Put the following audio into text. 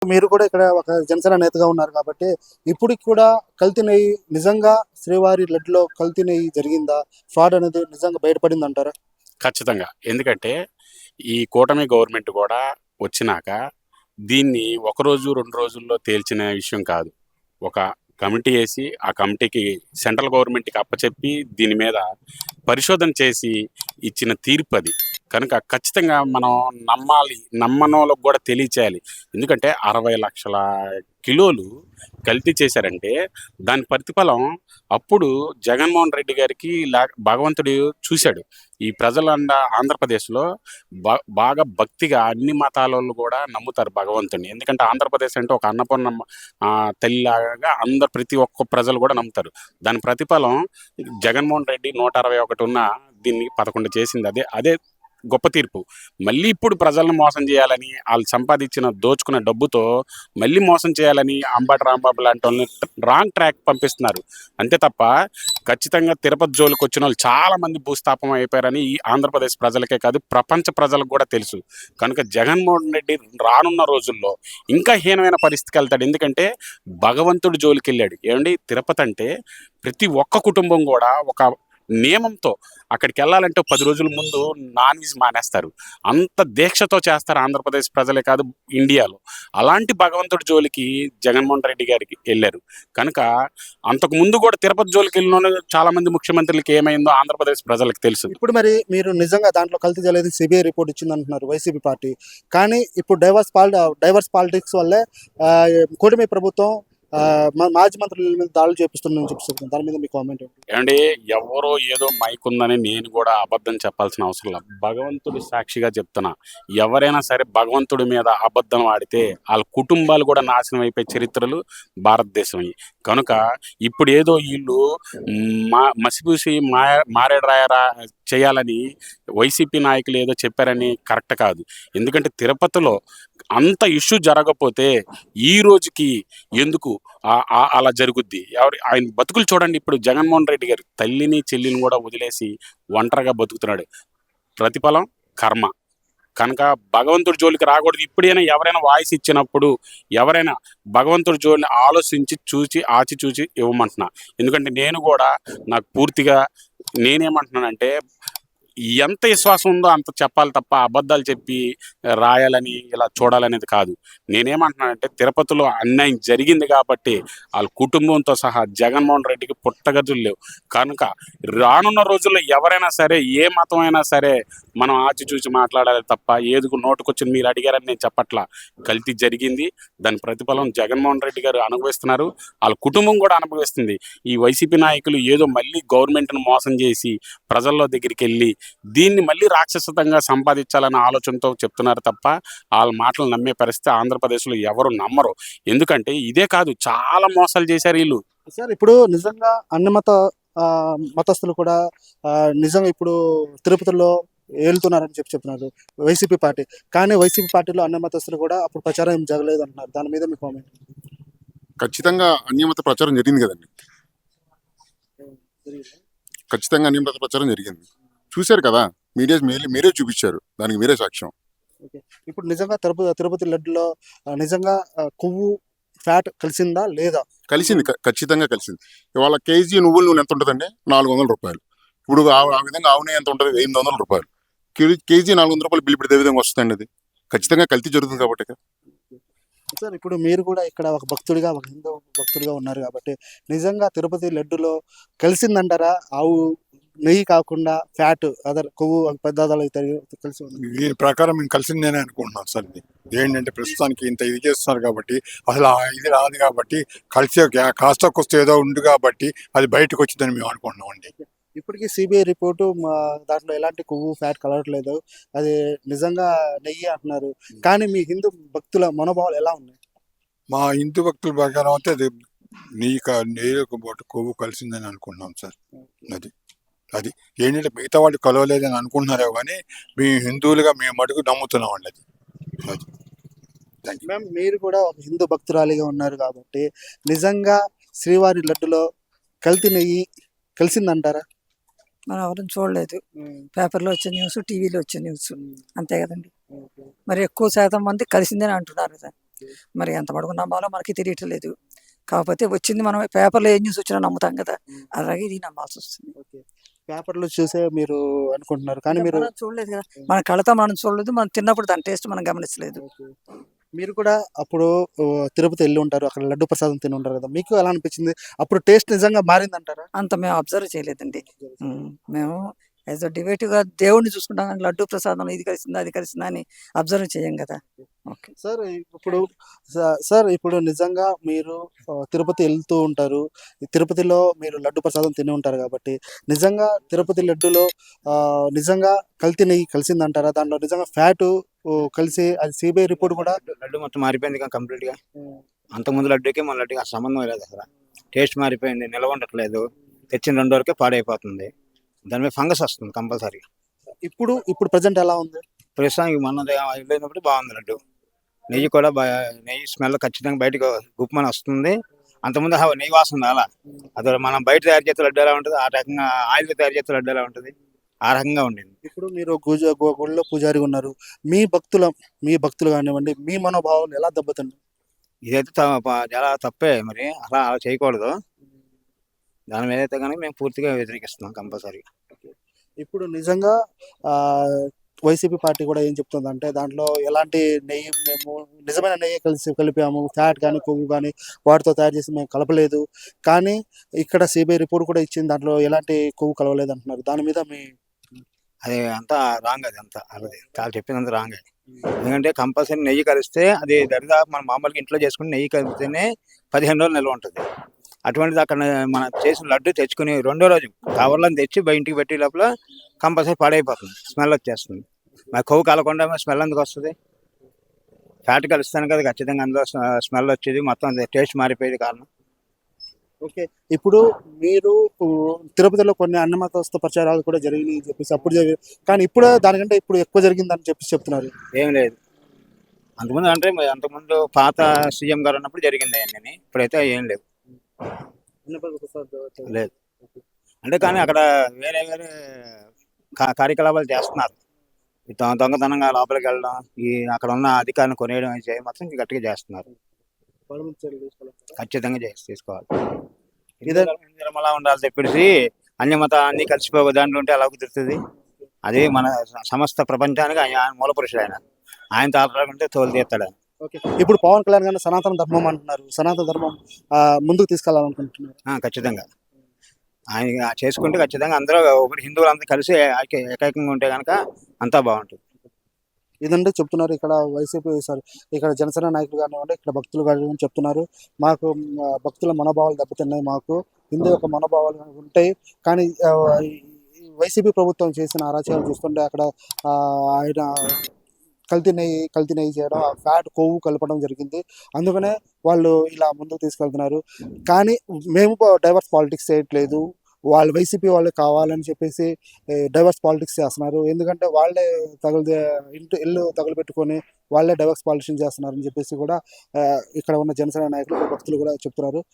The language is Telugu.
మీరు కూడా ఇక్కడ ఒక జనసేన నేతగా ఉన్నారు కాబట్టి ఇప్పటికి కూడా కల్తీ నెయ్యి నిజంగా శ్రీవారి లడ్డులో కల్తీ నెయ్యి జరిగిందా? ఫ్రాడ్ అనేది నిజంగా బయటపడింది అంటారా? ఖచ్చితంగా. ఎందుకంటే, ఈ కూటమి గవర్నమెంట్ గూడా వచ్చినాక, దీన్ని ఒకరోజు, 2 రోజుల్లో తేల్చిన విషయం కాదు. ఒక కమిటీ యేసి, ఆ కమిటీకి సెంట్రల్ గవర్నమెంట్‌కి అప్పచెప్పి, దీని మీద పరిశోధన చేసి ఇచ్చిన తీర్పది. కనుక ఖచ్చితంగా మనం నమ్మాలి. నమ్మనోళ్ళకి గూడా తెలియచేయాలి. ఎందుకంటే 60,00,000 కిలోలు కల్తీ చేశారంటే, దాని ప్రతిఫలం అప్పుడు జగన్మోహన్ రెడ్డి గారికి భగవంతుడు చూశాడు. ఈ ఆంధ్రప్రదేశ్‌లో బాగా భక్తిగా అన్ని మతాలోళ్ళు గూడా నమ్ముతారు భగవంతుడిని. ఎందుకంటే ఆంధ్రప్రదేశ్ అంటే ఒక అన్నపూర్ణమ్మ తల్లిలాగా ప్రతి ఒక్క ప్రజలు గూడా నమ్ముతారు. దాని ప్రతిఫలం జగన్మోహన్ రెడ్డి 161 ఉన్న దీన్ని 11 చేసింది. అదే అదే గొప్ప తీర్పు. మళ్ళీ ఇప్పుడు ప్రజలను మోసం చేయాలని, ఆళ్ళు దోచుకున్న డబ్బుతో మళ్ళీ మోసం చేయాలని అంబటి రాంబాబు లాంటోళ్ళని రాంగ్ ట్రాక్ పంపిస్తున్నారు. అంతే తప్ప ఖచ్చితంగా తిరుపతి జోలికొచ్చినోళ్ళు చాలా మంది భూస్థాపనం అయిపోయారని ఈ ఆంధ్రప్రదేశ్ ప్రజలకే కాదు, ప్రపంచ ప్రజలకు గూడా తెలుసు. కనుక జగన్మోహన్ రెడ్డి రానున్న రోజుల్లో ఇంకా హీనమైన పరిస్థితికెళ్తాడు. ఎందుకంటే భగవంతుడి జోలికెళ్ళాడు. ఏవండీ, తిరుపతి అంటే ప్రతి ఒక్క కుటుంబం గూడా ఒక నియమంతో అక్కడికెళ్ళాలంటే 10 రోజుల ముందు నాన్ వెజ్ మానేస్తారు. అంత దీక్షతో చేస్తారు ఆంధ్రప్రదేశ్ ప్రజలే కాదు, ఇండియాలో. అలాంటి భగవంతుడి జోలికి జగన్మోహన్ రెడ్డి గారికి ఎళ్లారు. కనుక అంతకు ముందు గూడా తిరుపతి జోలికెళ్ళినోళ్ళు చాలా మంది ముఖ్యమంత్రులకి ఏమైందో ఆంధ్రప్రదేశ్ ప్రజలకు తెలుసు. ఇప్పుడు మరి మీరు నిజంగా దాంట్లో కల్తీ జరగలేదు సిబిఐ రిపోర్ట్ ఇచ్చిందంటున్నారు వైసీపీ పార్టీ. కానీ ఇప్పుడు డైవర్స్ పాలిటిక్స్ వల్లే కూటమి ప్రభుత్వం మాజీ మంత్రుల మీద దాడులు చేపిస్తుందని చెప్తున్నారు. దాని మీద మీ కామెంట్ ఏంటి? ఏమండి, ఎవరో ఏదో మైక్ ఉందని నేను కూడా అబద్ధం చెప్పాల్సిన అవసరం లేదు. భగవంతుడి సాక్షిగా చెప్తున్నా, ఎవరైనా సరే భగవంతుడి మీద అబద్ధం ఆడితే వాళ్ళ కుటుంబాలు కూడా నాశనం అయిపోయే చరిత్రలు భారతదేశం. కనుక ఇప్పుడు ఏదో వీళ్ళు మసిపూసి మారేడు రాయరా చేయాలని వైసీపీ నాయకులు ఏదో చెప్పారని కరెక్ట్ కాదు. ఎందుకంటే తిరుపతిలో అంత ఇష్యూ జరగకపోతే ఈ రోజుకి ఎందుకు అలా జరుగుద్ది? ఆయన బతుకులు చూడండి. ఇప్పుడు జగన్మోహన్ రెడ్డి గారు తల్లిని చెల్లిని కూడా వదిలేసి ఒంటరిగా బతుకుతున్నాడు. ప్రతిఫలం కర్మ. కనుక భగవంతుడి జోలికి రాకూడదు. ఇప్పుడైనా ఎవరైనా వాయిస్ ఇచ్చినప్పుడు ఎవరైనా భగవంతుడి జోలిని ఆలోచించి ఆచిచూచి ఇవ్వమంటున్నా. ఎందుకంటే నేను కూడా నాకు పూర్తిగా నేనేమంటున్నానంటే, ఎంత విశ్వాసం ఉందో అంత చెప్పాలి తప్ప అబద్ధాలు చెప్పి రాయాలని ఇలా చూడాలనేది కాదు. నేనేమంటున్నానంటే, తిరుపతిలో అన్యాయం జరిగింది కాబట్టి వాళ్ళ కుటుంబంతో సహా జగన్మోహన్ రెడ్డికి పుట్టగతులు లేవు. కనుక రానున్న రోజుల్లో ఎవరైనా సరే, ఏ మతం అయినా సరే, మనం ఆచిచూచి మాట్లాడాలి తప్ప ఏదుకు నోటుకొచ్చి మీరు అడిగారని నేను చెప్పట్లా. కల్తీ జరిగింది. దాని ప్రతిఫలం జగన్మోహన్ రెడ్డి గారు అనుభవిస్తున్నారు. వాళ్ళ కుటుంబం కూడా అనుభవిస్తుంది. ఈ వైసీపీ నాయకులు ఏదో మళ్ళీ గవర్నమెంట్ను మోసం చేసి ప్రజల్లో దగ్గరికి వెళ్ళి దీన్ని మళ్ళీ రాక్షసతంగా సంపాదించాలన్న ఆలోచనతో చెప్తున్నారు తప్ప వాళ్ళ మాటలు నమ్మే పరిస్థితి ఆంధ్రప్రదేశ్లో ఎవరు నమ్మరు. ఎందుకంటే ఇదే కాదు, చాలా మోసాలు చేశారు వీళ్ళు. సార్ ఇప్పుడు నిజంగా అన్ని మతస్థులు కూడా నిజంగా ఇప్పుడు తిరుపతిలో ఏలుతున్నారని చెప్తున్నారు వైసీపీ పార్టీ. కానీ వైసీపీ పార్టీలో అన్ని మతస్థులు కూడా అప్పుడు ప్రచారం ఏం జరగలేదు అంటున్నారు. దాని మీద మీ కామెంట్? ఖచ్చితంగా అన్యమత ప్రచారం జరిగింది కదండి. ఖచ్చితంగా అన్యమత ప్రచారం జరిగింది. చూశారు కదా, మీరే చూపించారు. దానికి మీరే సాక్ష్యం. ఇప్పుడు నిజంగా తిరుపతి లడ్డులో నిజంగా కొవ్వు ఫ్యాట్ కలిసిందా లేదా? కలిసింది, ఖచ్చితంగా కలిసింది. ఇవాళ కేజీ నువ్వుల నూనె ఎంత ఉంటుందండి? 400 రూపాయలు. ఇప్పుడు ఆ విధంగా ఆవు నెయ్యి ఎంత ఉంటుంది? 800 రూపాయలు. కేజీ 400 రూపాయలు బిల్లు పెడితే ఏ విధంగా వస్తుందండి? అది ఖచ్చితంగా కల్తీ జరుగుతుంది కాబట్టి. సార్ ఇప్పుడు మీరు కూడా ఇక్కడ ఒక హిందూ భక్తుడిగా ఉన్నారు కాబట్టి నిజంగా తిరుపతి లడ్డులో కలిసిందంటారా? ఆవు నెయ్యి కాకుండా ఫ్యాట్ అదర్ కొవ్వు పదార్థాలు కలిసి దీని ప్రకారం మేము కలిసిందేనే అనుకుంటున్నాం సార్. ఏంటంటే ప్రస్తుతానికి ఇంత ఇది చేస్తున్నారు కాబట్టి, అసలు ఇది రాదు కాబట్టి, కలిసి కాస్త కొస్త ఏదో ఉంది కాబట్టి అది బయటకు వచ్చిందని మేము అనుకుంటున్నాం అండి. ఇప్పటికీ సిబిఐ రిపోర్టు దాంట్లో ఎలాంటి కొవ్వు ఫ్యాట్ కలవట్లేదు, అది నిజంగా నెయ్యి అంటున్నారు. కానీ మీ హిందూ భక్తుల మనోభావాలు ఎలా ఉన్నాయి? మా హిందూ భక్తుల ప్రకారం అయితే అది నెయ్యి కొవ్వు కలిసిందని అనుకుంటున్నాం సార్. అది ఏంటంటే మిగతా వాళ్ళు కలవలేదని అనుకుంటున్నారో కానీ మీ హిందువులుగా మేము మటుకు నమ్ముతున్నాం అండి. అది మ్యామ్, మీరు కూడా ఒక హిందూ భక్తురాలిగా ఉన్నారు కాబట్టి నిజంగా శ్రీవారి లడ్డులో కల్తీ నెయ్యి కలిసిందంటారా? మనం ఎవరు చూడలేదు. పేపర్లో వచ్చే న్యూస్, టీవీలో వచ్చే న్యూస్ అంతే కదండి. మరి ఎక్కువ శాతం మంది కలిసిందని అంటున్నారు కదా. మరి ఎంత మడుగు నమ్మాలో మనకి తెలియట్లేదు. కాకపోతే వచ్చింది మనం పేపర్లో ఏ న్యూస్ వచ్చినా నమ్ముతాం కదా, అలాగే ఇది నమ్మాల్సి వస్తుంది. పేపర్లో చూసే మీరు అనుకుంటున్నారు, కానీ మీరు మనం చూడలేదు కదా, మన కళ్ళతో మనం చూడలేదు, మనం తిన్నప్పుడు దాని టేస్ట్ మనం గమనించలేదు. మీరు కూడా అప్పుడు తిరుపతి వెళ్ళి ఉంటారు, అక్కడ లడ్డు ప్రసాదం తిని ఉంటారు కదా, మీకు ఎలా అనిపించింది? అప్పుడు టేస్ట్ నిజంగా మారిందంటారా? అంత మేము అబ్జర్వ్ చేయలేదండి. మేము యాజ్ అ డివేటివ్గా దేవుడిని చూసుకుంటాం కానీ లడ్డు ప్రసాదం ఇది కలిసిందా అది కలిసిందా అని అబ్జర్వ్ చేయం కదా. ఓకే. సార్ ఇప్పుడు సార్ ఇప్పుడు నిజంగా మీరు తిరుపతి వెళ్తూ ఉంటారు. ఈ తిరుపతిలో మీరు లడ్డు ప్రసాదం తిని ఉంటారు కాబట్టి, నిజంగా తిరుపతి లడ్డులో నిజంగా కల్తీ నెయ్యి కలిసిందంటారా? దాంట్లో నిజంగా ఫ్యాటు కలిసి అది సిబిఐ రిపోర్ట్ కూడా లడ్డు మొత్తం మారిపోయింది కంప్లీట్గా. అంతకుముందు లడ్డుకి మన లడ్డుకి అసలు సంబంధం లేదు. అసలు టేస్ట్ మారిపోయింది, నిల్వ ఉండట్లేదు, తెచ్చిన 2 వరకే పాడైపోతుంది. దాని మీద ఫంగస్ వస్తుంది కంపల్సరీ. ఇప్పుడు ఇప్పుడు ప్రజెంట్ ఎలా ఉంది? ప్రస్తుతానికి మన వెళ్ళినప్పుడు బాగుంది లడ్డు. నెయ్యి కూడా నెయ్యి స్మెల్ ఖచ్చితంగా బయటకు గుప్పమని వస్తుంది. అంతకుముందు నెయ్యి వాసన అలా అది మనం బయట తయారు చేసే లడ్డు ఎలా ఉంటుంది, ఆ రకంగా ఆయిల్తో తయారు చేసే లడ్డు ఎలా ఉంటుంది, ఆ రకంగా ఉండింది. ఇప్పుడు మీరు గుడిలో పూజారి ఉన్నారు, మీ భక్తులు కానివ్వండి, మీ మనోభావాలు ఎలా దెబ్బతింది? ఇదైతే చాలా తప్పే. మరి అలా చేయకూడదు. దాని మీద అయితే కనుక మేము పూర్తిగా వ్యతిరేకిస్తున్నాం కంపల్సరీ. ఇప్పుడు నిజంగా ఆ, వైసీపీ పార్టీ కూడా ఏం చెప్తుందంటే, దాంట్లో ఎలాంటి నెయ్యి మేము నిజమైన నెయ్యి కలిపాము, ఫ్యాట్ కానీ కొవ్వు కానీ వాటితో తయారు చేసి మేము కలపలేదు, కానీ ఇక్కడ సిబిఐ రిపోర్ట్ కూడా ఇచ్చింది, దాంట్లో ఎలాంటి కొవ్వు కలవలేదు అంటున్నారు. దాని మీద మీ అది అంతా రాంగ్. అది అంతా అలాగే చాలా చెప్పిందంతా రాంగ్. ఎందుకంటే కంపల్సరీ నెయ్యి కలిస్తే అది దరిదాపు మనం మామూలుగా ఇంట్లో చేసుకుని నెయ్యి కలిపితేనే 15 రోజులు నిల్వ ఉంటుంది. అటువంటిది అక్కడ మనం చేసిన లడ్డు తెచ్చుకుని 2వ రోజు కవర్లను తెచ్చి ఇంటికి పెట్టే లోపల కంపల్సరీ పాడైపోతుంది, స్మెల్ వచ్చేస్తుంది. మరి కొవ్వు కలకుండా స్మెల్ ఎందుకు వస్తుంది? ఫ్యాట్ కలుస్తాను కదా ఖచ్చితంగా అందులో స్మెల్ వచ్చేది, మొత్తం టేస్ట్ మారిపోయేది కారణం. ఓకే. ఇప్పుడు మీరు తిరుపతిలో కొన్ని అన్నమతస్థ ప్రచారాలు కూడా జరిగినాయి చెప్పేసి అప్పుడు కానీ ఇప్పుడు దానికంటే ఇప్పుడు ఎక్కువ జరిగిందని చెప్పేసి చెప్తున్నారు. ఏం లేదు. అంతకుముందు పాత సీఎం గారు ఉన్నప్పుడు జరిగింది అవన్నీ. ఇప్పుడైతే ఏం లేదు. లేదు అంటే కానీ అక్కడ వేరే వేరే కార్యకలాపాలు చేస్తున్నారు. దొంగతనంగా లోపలికి వెళ్ళడం, అక్కడ ఉన్న అధికారులను కొనేయడం మాత్రం గట్టిగా చేస్తున్నారు. ఖచ్చితంగా తీసుకోవాలి. నిర్మలా ఉండాలి తెప్పిడిసి అన్యమత అన్ని కలిసిపోయి దాంట్లో ఉంటే ఎలా కుదురుతుంది? అది మన సమస్త ప్రపంచానికి ఆయన మూల పురుషుడు. ఆయన తాకుంటే తోలు తీస్తాడు. ఓకే. ఇప్పుడు పవన్ కళ్యాణ్ గారిని సనాతన ధర్మం అంటున్నారు, సనాతన ధర్మం ముందుకు తీసుకెళ్లాలనుకుంటున్నారు. ఖచ్చితంగా ఆయన చేసుకుంటే ఖచ్చితంగా అందరూ ఒకటి హిందువులు అందరూ కలిసి ఏకైకంగా ఉంటే కనుక అంతా బాగుంటుంది. ఇదంటే చెప్తున్నారు ఇక్కడ వైసీపీ ఇక్కడ జనసేన నాయకులు కానివ్వండి, ఇక్కడ భక్తులు కానివ్వండి చెప్తున్నారు, మాకు భక్తుల మనోభావాలు దెబ్బతిన్నాయి, మాకు హిందూ యొక్క మనోభావాలు ఉంటాయి, కానీ వైసీపీ ప్రభుత్వం చేసిన అరాచకాలు చూస్తుంటే అక్కడ ఆయన కల్తీ నెయ్యి చేయడం, ఫ్యాట్ కొవ్వు కలపడం జరిగింది. అందుకనే వాళ్ళు ఇలా ముందుకు తీసుకెళ్తున్నారు. కానీ మేము డైవర్స్ పాలిటిక్స్ చేయట్లేదు, వాళ్ళు వైసీపీ వాళ్ళు కావాలని చెప్పేసి డైవర్స్ పాలిటిక్స్ చేస్తున్నారు. ఎందుకంటే వాళ్ళే ఇల్లు తగులుపెట్టుకొని వాళ్ళే డైవర్స్ పాలిటిక్స్ చేస్తున్నారని చెప్పేసి కూడా ఇక్కడ ఉన్న జనసేన నాయకులు భక్తులు కూడా చెప్తున్నారు.